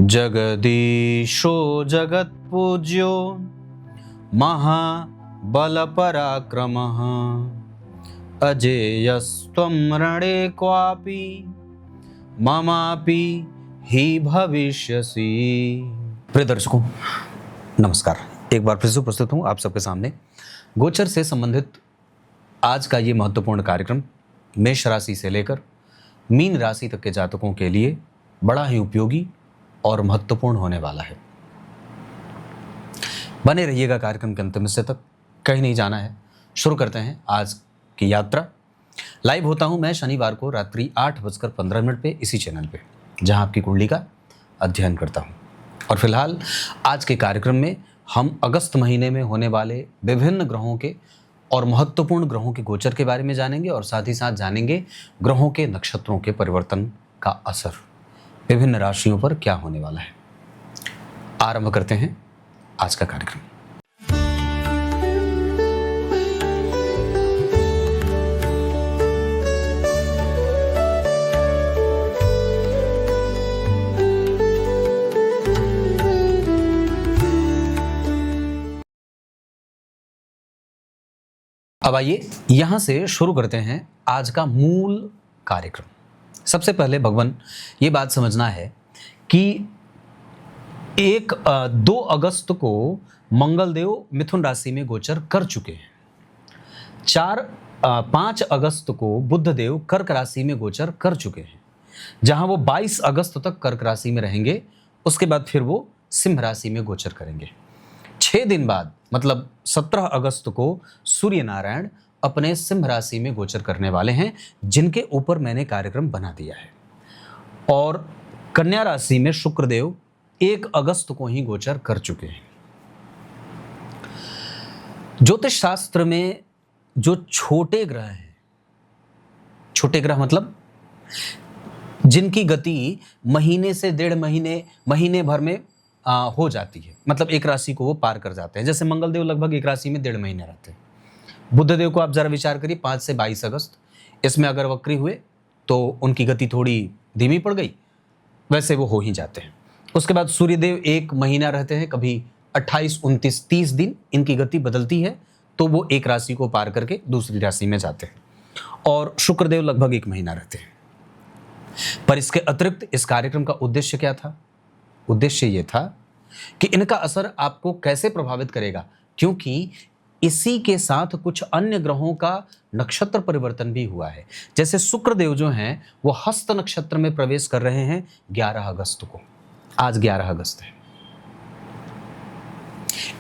जगदीशो जगत्पूज्यो महाबलपराक्रमः अजेयस्त्वं रणे क्वापि ममापि ही भविष्यसि। प्रिय दर्शकों नमस्कार, एक बार फिर से उपस्थित हूँ आप सबके सामने गोचर से संबंधित आज का ये महत्वपूर्ण कार्यक्रम मेष राशि से लेकर मीन राशि तक के जातकों के लिए बड़ा ही उपयोगी और महत्वपूर्ण होने वाला है। बने रहिएगा कार्यक्रम के अंतिम हिस्से तक, कहीं नहीं जाना है। शुरू करते हैं आज की यात्रा। लाइव होता हूं मैं शनिवार को रात्रि 8:15 पे इसी चैनल पे, जहां आपकी कुंडली का अध्ययन करता हूं। और फिलहाल आज के कार्यक्रम में हम अगस्त महीने में होने वाले विभिन्न ग्रहों के और महत्वपूर्ण ग्रहों के गोचर के बारे में जानेंगे और साथ ही साथ जानेंगे ग्रहों के नक्षत्रों के परिवर्तन का असर विभिन्न राशियों पर क्या होने वाला है। आरंभ करते हैं आज का कार्यक्रम। अब आइए यहां से शुरू करते हैं आज का मूल कार्यक्रम। सबसे पहले भगवान ये बात समझना है कि 2 अगस्त को मंगलदेव मिथुन राशि में गोचर कर चुके हैं। 5 अगस्त को बुधदेव कर्क राशि में गोचर कर चुके हैं, जहां वो 22 अगस्त तक कर्क राशि में रहेंगे। उसके बाद फिर वो सिंह राशि में गोचर करेंगे। 6 दिन बाद मतलब 17 अगस्त को सूर्य नारायण अपने सिंह राशि में गोचर करने वाले हैं, जिनके ऊपर मैंने कार्यक्रम बना दिया है। और कन्या राशि में शुक्रदेव 1 अगस्त को ही गोचर कर चुके हैं। ज्योतिष शास्त्र में जो छोटे ग्रह हैं, छोटे ग्रह मतलब जिनकी गति महीने से 1.5 महीने भर में हो जाती है, मतलब एक राशि को वो पार कर जाते हैं। जैसे मंगलदेव लगभग एक राशि में 1.5 महीने रहते हैं। बुधदेव को आप जरा विचार करिए, 5 से 22 अगस्त, इसमें अगर वक्री हुए तो उनकी गति थोड़ी धीमी पड़ गई, वैसे वो हो ही जाते हैं। उसके बाद सूर्यदेव 1 महीना रहते हैं, कभी 28, 29, 30 दिन इनकी गति बदलती है, तो वो एक राशि को पार करके दूसरी राशि में जाते हैं। और शुक्रदेव लगभग 1 महीना रहते हैं। पर इसके अतिरिक्त इस कार्यक्रम का उद्देश्य क्या था? उद्देश्य ये था कि इनका असर आपको कैसे प्रभावित करेगा, क्योंकि इसी के साथ कुछ अन्य ग्रहों का नक्षत्र परिवर्तन भी हुआ है। जैसे शुक्रदेव जो हैं वो हस्त नक्षत्र में प्रवेश कर रहे हैं 11 अगस्त को। आज 11 अगस्त है।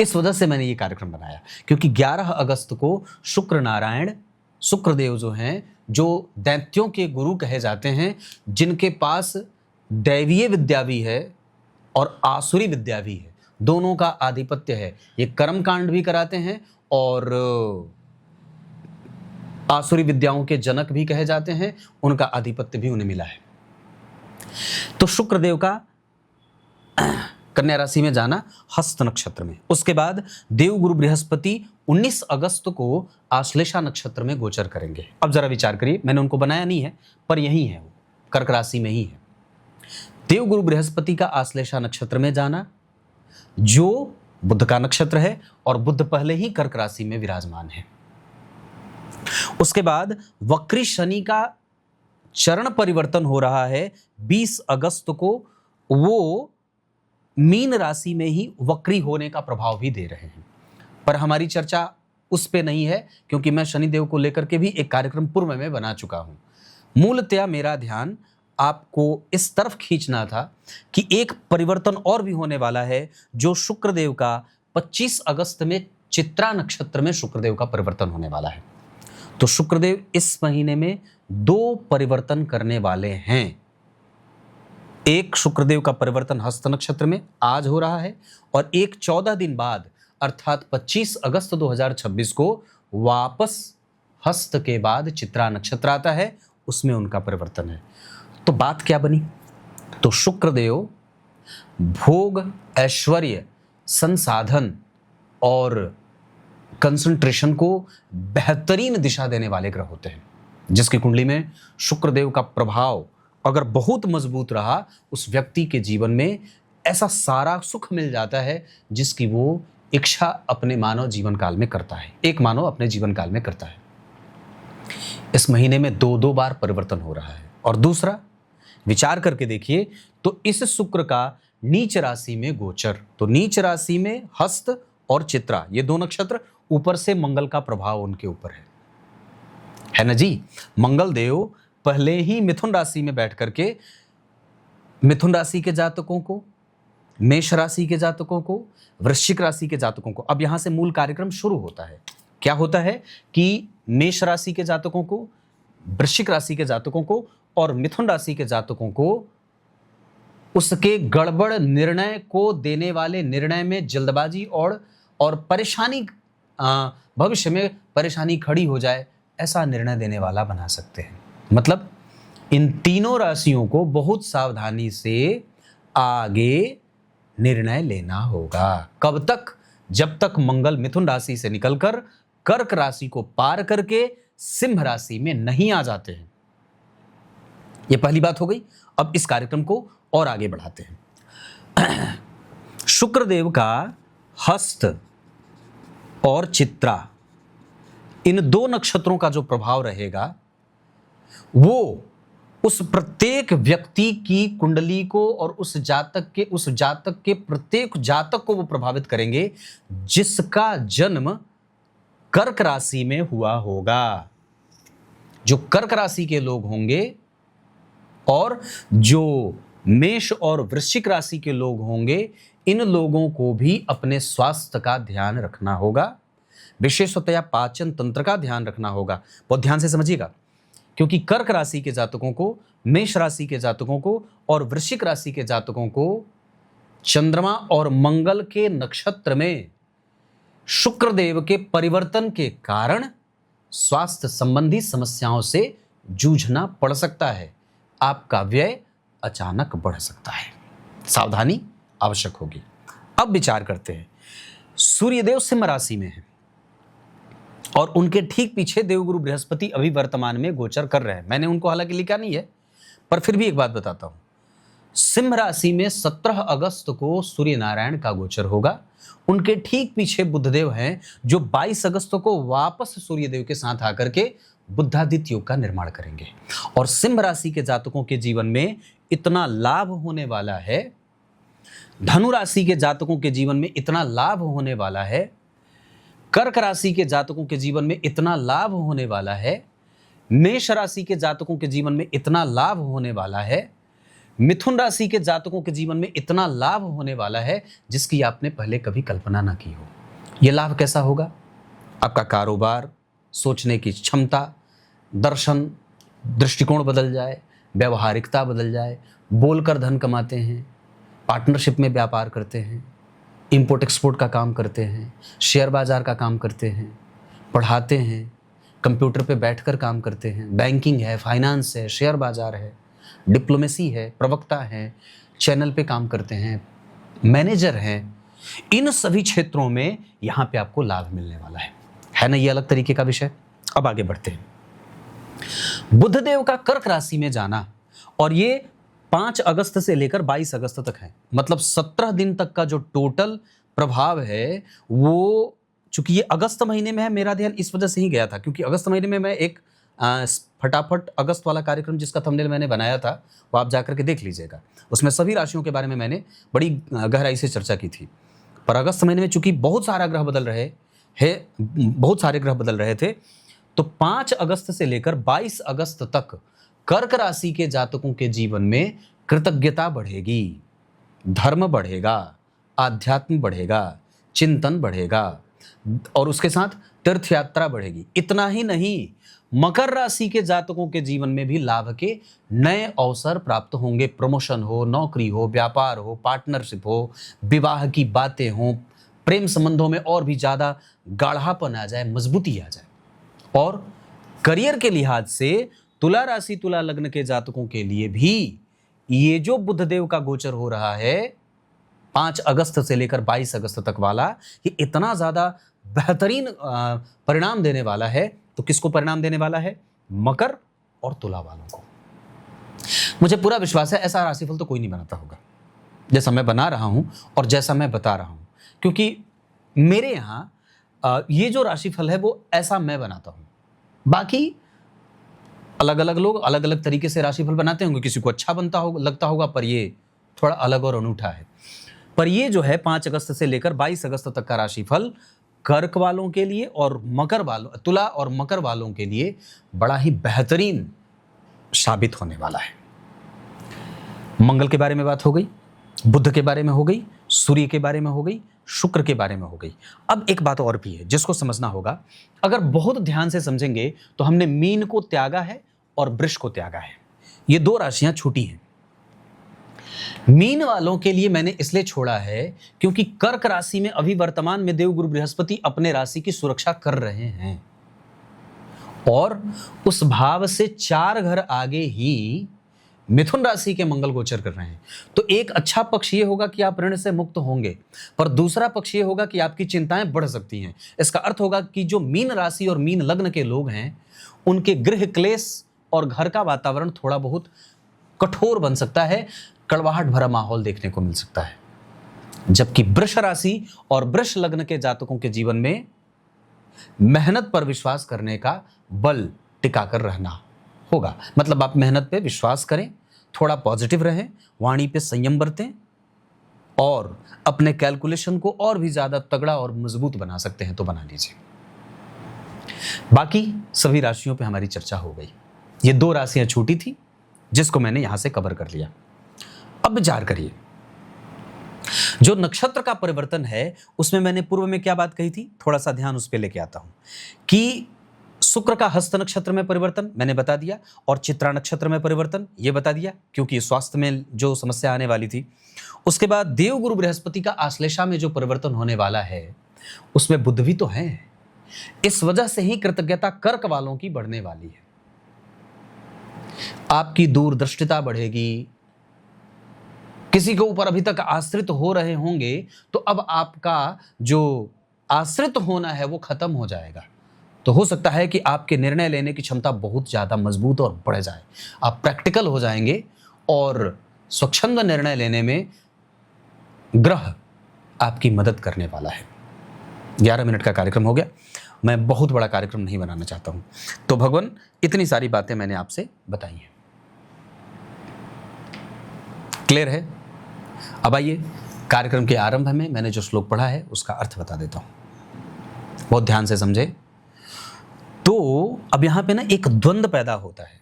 इस वजह से मैंने ये कार्यक्रम बनाया, क्योंकि 11 अगस्त को शुक्र नारायण, शुक्रदेव जो हैं, जो दैत्यों के गुरु कहे जाते हैं, जिनके पास दैवीय विद्या भी है और आसुरी विद्या भी है, दोनों का आधिपत्य है। ये कर्म कांड भी कराते हैं और आसुरी विद्याओं के जनक भी कहे जाते हैं, उनका आधिपत्य भी उन्हें मिला है। तो शुक्रदेव का कन्या राशि में जाना हस्त नक्षत्र में। उसके बाद देवगुरु बृहस्पति 19 अगस्त को आश्लेषा नक्षत्र में गोचर करेंगे। अब जरा विचार करिए, मैंने उनको बनाया नहीं है, पर यही है, वो कर्क राशि में ही है। देवगुरु बृहस्पति का आश्लेषा नक्षत्र में जाना, जो बुध का नक्षत्र है, और बुध पहले ही कर्क राशि में विराजमान है। उसके बाद वक्री शनि का चरण परिवर्तन हो रहा है 20 अगस्त को। वो मीन राशि में ही वक्री होने का प्रभाव भी दे रहे हैं, पर हमारी चर्चा उस पे नहीं है, क्योंकि मैं शनिदेव को लेकर के भी एक कार्यक्रम पूर्व में बना चुका हूं। मूलतः मेरा ध्यान आपको इस तरफ खींचना था कि एक परिवर्तन और भी होने वाला है, जो शुक्रदेव का 25 अगस्त में चित्रा नक्षत्र में शुक्रदेव का परिवर्तन होने वाला है। तो शुक्रदेव इस महीने में 2 परिवर्तन करने वाले हैं। एक शुक्रदेव का परिवर्तन हस्त नक्षत्र में आज हो रहा है, और एक 14 दिन बाद अर्थात 25 अगस्त 2026 को वापस हस्त के बाद चित्रा नक्षत्र आता है, उसमें उनका परिवर्तन है। तो बात क्या बनी? तो शुक्रदेव भोग, ऐश्वर्य, संसाधन और कंसंट्रेशन को बेहतरीन दिशा देने वाले ग्रह होते हैं। जिसकी कुंडली में शुक्रदेव का प्रभाव अगर बहुत मजबूत रहा, उस व्यक्ति के जीवन में ऐसा सारा सुख मिल जाता है जिसकी वो इच्छा अपने मानव जीवन काल में करता है, एक मानव अपने जीवन काल में करता है। इस महीने में 2-2 बार परिवर्तन हो रहा है। और दूसरा, विचार करके देखिए तो इस शुक्र का नीच राशि में गोचर, तो नीच राशि में हस्त और चित्रा, ये 2 नक्षत्र, ऊपर से मंगल का प्रभाव उनके ऊपर है ना जी। मंगल देव पहले ही मिथुन राशि में बैठ करके मिथुन राशि के जातकों को, मेष राशि के जातकों को, वृश्चिक राशि के जातकों को, अब यहां से मूल कार्यक्रम शुरू होता है। क्या होता है कि मेष राशि के जातकों को, वृश्चिक राशि के जातकों को और मिथुन राशि के जातकों को उसके गड़बड़ निर्णय को देने वाले निर्णय में जल्दबाजी और परेशानी, भविष्य में परेशानी खड़ी हो जाए ऐसा निर्णय देने वाला बना सकते हैं। मतलब इन तीनों राशियों को बहुत सावधानी से आगे निर्णय लेना होगा। कब तक? जब तक मंगल मिथुन राशि से निकलकर कर्क राशि को पार करके सिंह राशि में नहीं आ जाते हैं। यह पहली बात हो गई। अब इस कार्यक्रम को और आगे बढ़ाते हैं। शुक्रदेव का हस्त और चित्रा, इन 2 नक्षत्रों का जो प्रभाव रहेगा वो उस प्रत्येक व्यक्ति की कुंडली को और उस जातक के प्रत्येक जातक को वो प्रभावित करेंगे जिसका जन्म कर्क राशि में हुआ होगा। जो कर्क राशि के लोग होंगे और जो मेष और वृश्चिक राशि के लोग होंगे, इन लोगों को भी अपने स्वास्थ्य का ध्यान रखना होगा, विशेषतया पाचन तंत्र का ध्यान रखना होगा। बहुत ध्यान से समझिएगा, क्योंकि कर्क राशि के जातकों को, मेष राशि के जातकों को और वृश्चिक राशि के जातकों को चंद्रमा और मंगल के नक्षत्र में शुक्रदेव के परिवर्तन के कारण स्वास्थ्य संबंधी समस्याओं से जूझना पड़ सकता है। आपका व्यय अचानक बढ़ सकता है, सावधानी आवश्यक होगी। अब विचार करते हैं, सूर्यदेव सिंह राशि में है और उनके ठीक पीछे देवगुरु बृहस्पति अभी वर्तमान में गोचर कर रहे हैं। मैंने उनको हालांकि लिखा नहीं है, पर फिर भी एक बात बताता हूं। सिंह राशि में 17 अगस्त को सूर्य नारायण का गोचर होगा। उनके ठीक पीछे बुधदेव हैं जो 22 अगस्त को वापस सूर्यदेव के साथ आकर के बुद्धादित्य योग का निर्माण करेंगे। और सिंह राशि के जातकों के जीवन में इतना लाभ होने वाला है, धनु राशि के जातकों के जीवन में इतना लाभ होने वाला है, कर्क राशि के जातकों के जीवन में इतना लाभ होने वाला है, मेष राशि के जातकों के जीवन में इतना लाभ होने वाला है, मिथुन राशि के जातकों के जीवन में इतना लाभ होने वाला है जिसकी आपने पहले कभी कल्पना ना की हो। यह लाभ कैसा होगा? आपका कारोबार, सोचने की क्षमता, दर्शन, दृष्टिकोण बदल जाए, व्यवहारिकता बदल जाए, बोलकर धन कमाते हैं, पार्टनरशिप में व्यापार करते हैं, इंपोर्ट एक्सपोर्ट का काम करते हैं, शेयर बाजार का काम करते हैं, पढ़ाते हैं, कंप्यूटर पे बैठकर काम करते हैं, बैंकिंग है, फाइनेंस है, शेयर बाजार है, डिप्लोमेसी है, प्रवक्ता है, चैनल पे काम करते हैं, मैनेजर हैं, इन सभी क्षेत्रों में यहाँ पे आपको लाभ मिलने वाला है ना। ये अलग तरीके का विषय। अब आगे बढ़ते हैं। बुधदेव का कर्क राशि में जाना, और ये 5 अगस्त से लेकर 22 अगस्त तक है, मतलब 17 दिन तक का जो टोटल प्रभाव है वो, चूंकि ये अगस्त महीने में है, मेरा ध्यान इस वजह से ही गया था क्योंकि अगस्त महीने में मैं एक फटाफट अगस्त वाला कार्यक्रम जिसका थंबनेल मैंने बनाया था वो आप जाकर के देख लीजिएगा। उसमें सभी राशियों के बारे में मैंने बड़ी गहराई से चर्चा की थी। पर अगस्त महीने में चूंकि बहुत सारे ग्रह बदल रहे थे, तो 5 अगस्त से लेकर 22 अगस्त तक कर्क राशि के जातकों के जीवन में कृतज्ञता बढ़ेगी, धर्म बढ़ेगा, आध्यात्म बढ़ेगा, चिंतन बढ़ेगा और उसके साथ तीर्थ यात्रा बढ़ेगी। इतना ही नहीं, मकर राशि के जातकों के जीवन में भी लाभ के नए अवसर प्राप्त होंगे। प्रमोशन हो, नौकरी हो, व्यापार हो, पार्टनरशिप हो, विवाह की बातें हो, प्रेम संबंधों में और भी ज्यादा गाढ़ापन आ जाए, मजबूती आ जाए। और करियर के लिहाज से तुला राशि, तुला लग्न के जातकों के लिए भी ये जो बुधदेव का गोचर हो रहा है 5 अगस्त से लेकर 22 अगस्त तक वाला, ये इतना ज्यादा बेहतरीन परिणाम देने वाला है। तो किसको परिणाम देने वाला है? मकर और तुला वालों को। मुझे पूरा विश्वास है ऐसा राशिफल तो कोई नहीं बनाता होगा, जैसा मैं बना रहा हूं और जैसा मैं बता रहा हूं, क्योंकि मेरे यहाँ ये जो राशिफल है वो ऐसा मैं बनाता हूं। बाकी अलग अलग लोग अलग अलग तरीके से राशिफल बनाते होंगे, किसी को अच्छा बनता होगा, लगता होगा, पर ये थोड़ा अलग और अनूठा है। पर ये जो है 5 अगस्त से लेकर 22 अगस्त तक का राशिफल कर्क वालों के लिए और मकर वालों, तुला और मकर वालों के लिए बड़ा ही बेहतरीन साबित होने वाला है। मंगल के बारे में बात हो गई, बुध के बारे में हो गई, सूर्य के बारे में हो गई, शुक्र के बारे में हो गई। अब एक बात और भी है जिसको समझना होगा। अगर बहुत ध्यान से समझेंगे तो हमने मीन को त्यागा है और वृष को त्यागा है। ये 2 राशियां छूटी हैं। मीन वालों के लिए मैंने इसलिए छोड़ा है क्योंकि कर्क राशि में अभी वर्तमान में देवगुरु बृहस्पति अपने राशि की सुरक्षा कर रहे हैं और उस भाव से 4 घर आगे ही मिथुन राशि के मंगल गोचर कर रहे हैं। तो एक अच्छा पक्ष ये होगा कि आप ऋण से मुक्त होंगे, पर दूसरा पक्ष ये होगा कि आपकी चिंताएं बढ़ सकती हैं। इसका अर्थ होगा कि जो मीन राशि और मीन लग्न के लोग हैं उनके गृह क्लेश और घर का वातावरण थोड़ा बहुत कठोर बन सकता है, कड़वाहट भरा माहौल देखने को मिल सकता है। जबकि वृष राशि और वृष लग्न के जातकों के जीवन में मेहनत पर विश्वास करने का बल टिकाकर रहना होगा। मतलब आप मेहनत पे विश्वास करें, थोड़ा पॉजिटिव रहें, वाणी पे संयम बरतें और अपने कैलकुलेशन को और भी ज्यादा तगड़ा और मजबूत बना सकते हैं तो बना लीजिए। बाकी सभी राशियों पे हमारी चर्चा हो गई। ये 2 राशियां छूटी थी जिसको मैंने यहां से कवर कर लिया। अब विचार करिए, जो नक्षत्र का परिवर्तन है उसमें मैंने पूर्व में क्या बात कही थी, थोड़ा सा ध्यान उस पर लेके आता हूं कि शुक्र का हस्त नक्षत्र में परिवर्तन मैंने बता दिया और चित्रा नक्षत्र में परिवर्तन ये बता दिया क्योंकि स्वास्थ्य में जो समस्या आने वाली थी। उसके बाद देवगुरु बृहस्पति का आश्लेषा में जो परिवर्तन होने वाला है उसमें बुध भी तो है। इस वजह से ही कृतज्ञता कर्क वालों की बढ़ने वाली है। आपकी दूरदृष्टिता बढ़ेगी। किसी के ऊपर अभी तक आश्रित हो रहे होंगे तो अब आपका जो आश्रित होना है वो खत्म हो जाएगा। तो हो सकता है कि आपके निर्णय लेने की क्षमता बहुत ज्यादा मजबूत और बढ़ जाए। आप प्रैक्टिकल हो जाएंगे और स्वच्छंद निर्णय लेने में ग्रह आपकी मदद करने वाला है। 11 मिनट का कार्यक्रम हो गया। मैं बहुत बड़ा कार्यक्रम नहीं बनाना चाहता हूं, तो भगवान इतनी सारी बातें मैंने आपसे बताई हैं। क्लियर है? अब आइए कार्यक्रम के आरंभ में मैंने जो श्लोक पढ़ा है उसका अर्थ बता देता हूं। बहुत ध्यान से समझे। तो अब यहां पे ना एक द्वंद्व पैदा होता है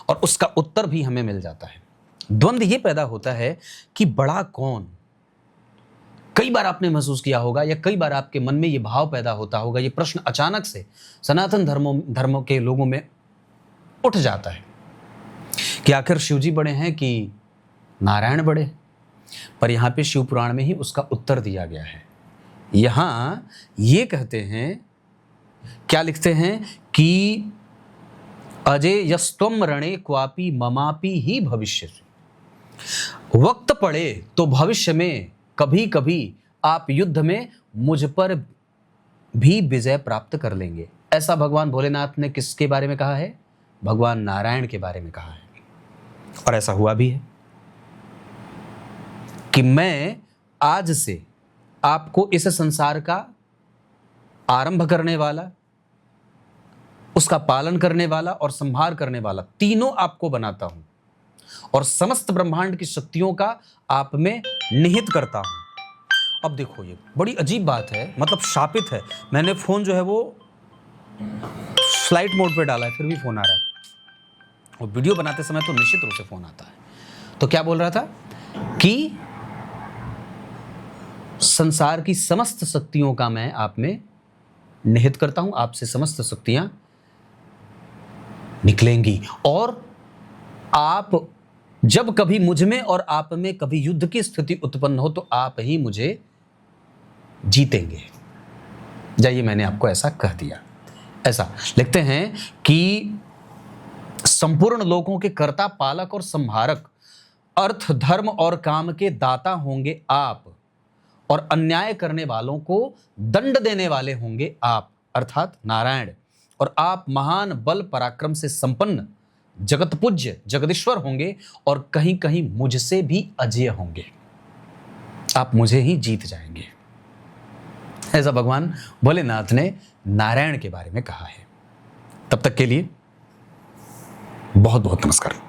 और उसका उत्तर भी हमें मिल जाता है। द्वंद्व ये पैदा होता है कि बड़ा कौन। कई बार आपने महसूस किया होगा या कई बार आपके मन में ये भाव पैदा होता होगा, ये प्रश्न अचानक से सनातन धर्मों के लोगों में उठ जाता है कि आखिर शिव जी बड़े हैं कि नारायण बड़े। पर यहां पे शिव पुराण में ही उसका उत्तर दिया गया है। यहां ये कहते हैं, क्या लिखते हैं कि अजय यस्तम रणे क्वापि ममापि ही भविष्य। वक्त पड़े तो भविष्य में कभी कभी आप युद्ध में मुझ पर भी विजय प्राप्त कर लेंगे। ऐसा भगवान भोलेनाथ ने किसके बारे में कहा है? भगवान नारायण के बारे में कहा है। और ऐसा हुआ भी है कि मैं आज से आपको इस संसार का आरंभ करने वाला, उसका पालन करने वाला और संहार करने वाला तीनों आपको बनाता हूं और समस्त ब्रह्मांड की शक्तियों का आप में निहित करता हूं। अब देखो ये बड़ी अजीब बात है, मतलब शापित है। मैंने फोन जो है वो फ्लाइट मोड पे डाला है फिर भी फोन आ रहा है। और वीडियो बनाते समय तो निश्चित रूप से फोन आता है। तो क्या बोल रहा था कि संसार की समस्त शक्तियों का मैं आप में निहित करता हूं, आपसे समस्त शक्तियां निकलेंगी और आप जब कभी मुझ में और आप में कभी युद्ध की स्थिति उत्पन्न हो तो आप ही मुझे जीतेंगे। जाइए, मैंने आपको ऐसा कह दिया। ऐसा लिखते हैं कि संपूर्ण लोगों के कर्ता, पालक और संहारक, अर्थ, धर्म और काम के दाता होंगे आप और अन्याय करने वालों को दंड देने वाले होंगे आप, अर्थात नारायण। और आप महान बल पराक्रम से संपन्न जगत पूज्य जगदीश्वर होंगे और कहीं कहीं मुझसे भी अजय होंगे। आप मुझे ही जीत जाएंगे। ऐसा भगवान भोलेनाथ ने नारायण के बारे में कहा है। तब तक के लिए बहुत बहुत नमस्कार।